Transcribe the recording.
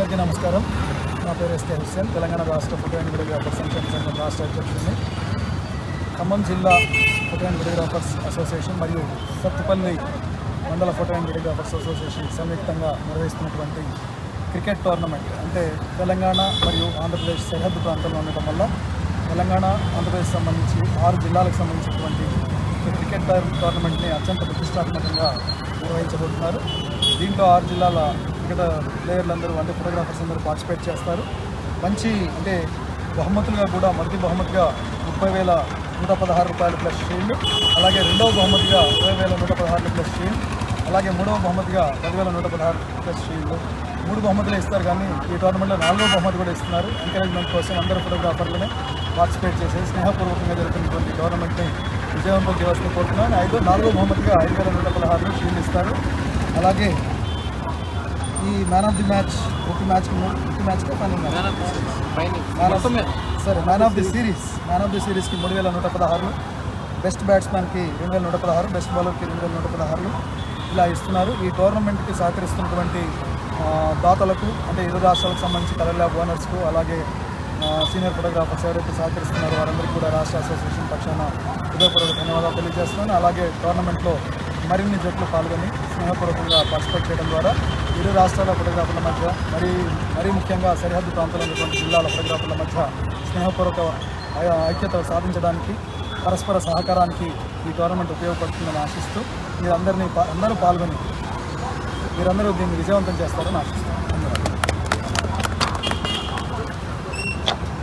అందరికీ నమస్కారం. నా పేరు ఎస్కే హుస్సేన్, తెలంగాణ రాష్ట్ర ఫోటో అండ్ వీడియోగ్రాఫర్స్ సంక్షేమ సంఘం రాష్ట్ర అధ్యక్షుడిని. ఖమ్మం జిల్లా ఫోటో అండ్ వీడియోగ్రాఫర్స్ అసోసియేషన్ మరియు సత్తుపల్లి మండల ఫోటో అండ్ వీడియోగ్రాఫర్స్ అసోసియేషన్ సంయుక్తంగా నిర్వహిస్తున్నటువంటి క్రికెట్ టోర్నమెంట్, అంటే తెలంగాణ మరియు ఆంధ్రప్రదేశ్ సరిహద్దు ప్రాంతంలో ఉండటం వల్ల తెలంగాణ ఆంధ్రప్రదేశ్ సంబంధించి 6 జిల్లాలకు సంబంధించినటువంటి క్రికెట్ టోర్నమెంట్ని అత్యంత ప్రతిష్టాత్మకంగా నిర్వహించబోతున్నారు. దీంట్లో 6 జిల్లాల క్రికెట్ ప్లేయర్లందరూ, అంటే ఫోటోగ్రాఫర్స్ అందరూ పార్టిసిపేట్ చేస్తారు. మంచి అంటే బహుమతులుగా కూడా మొదటి బహుమతిగా 30,116 రూపాయలు ప్లస్ షీల్డ్, అలాగే రెండవ బహుమతిగా 20,116 ప్లస్ షీల్డ్, అలాగే మూడవ బహుమతిగా 10,116 ప్లస్ షీల్డ్. 3 బహుమతులు ఇస్తారు, కానీ ఈ టోర్నమెంట్లో 4వ బహుమతి కూడా ఇస్తున్నారు. ఎంకరేజ్మెంట్ కోసం అందరూ ఫోటోగ్రాఫర్లనే పార్టిసిపేట్ చేసి స్నేహపూర్వకంగా జరుగుతున్నటువంటి టోర్నమెంట్ని విజయవంతం చేయాల్సిన కోరుతున్నాను. 4వ బహుమతిగా 5,116 షీల్డ్ ఇస్తారు. అలాగే ఈ man of the match man of the సిరీస్కి 3,116, బెస్ట్ బ్యాట్స్మెన్కి 2,116, బెస్ట్ బౌలర్కి 2,116 ఇలా ఇస్తున్నారు. ఈ టోర్నమెంట్కి సహకరిస్తున్నటువంటి దాతలకు, అంటే ఇరు రాష్ట్రాలకు సంబంధించి కలర్ ల్యాబ్ ఓనర్స్కు, అలాగే సీనియర్ ఫోటోగ్రాఫర్స్ ఎవరైతే సహకరిస్తున్నారో వారందరికీ కూడా రాష్ట్ర అసోసియేషన్ పక్షాన హృదయపూర్వక ధన్యవాదాలు తెలియజేస్తున్నాను. అలాగే టోర్నమెంట్లో మరిన్ని జట్లు పాల్గొని స్నేహపూర్వకంగా పార్టిసిపేట్ చేయడం ద్వారా ఇరు రాష్ట్రాల ఫోటోగ్రాఫర్ల మధ్య, మరీ ముఖ్యంగా సరిహద్దు ప్రాంతంలో ఉన్నటువంటి జిల్లాల ఫోటోగ్రాఫర్ల మధ్య స్నేహపూర్వక ఐక్యత సాధించడానికి, పరస్పర సహకారానికి ఈ టోర్నమెంట్ ఉపయోగపడుతుందని ఆశిస్తూ అందరూ పాల్గొని మీరందరూ దీన్ని విజయవంతం చేస్తారని ఆశిస్తున్నాను.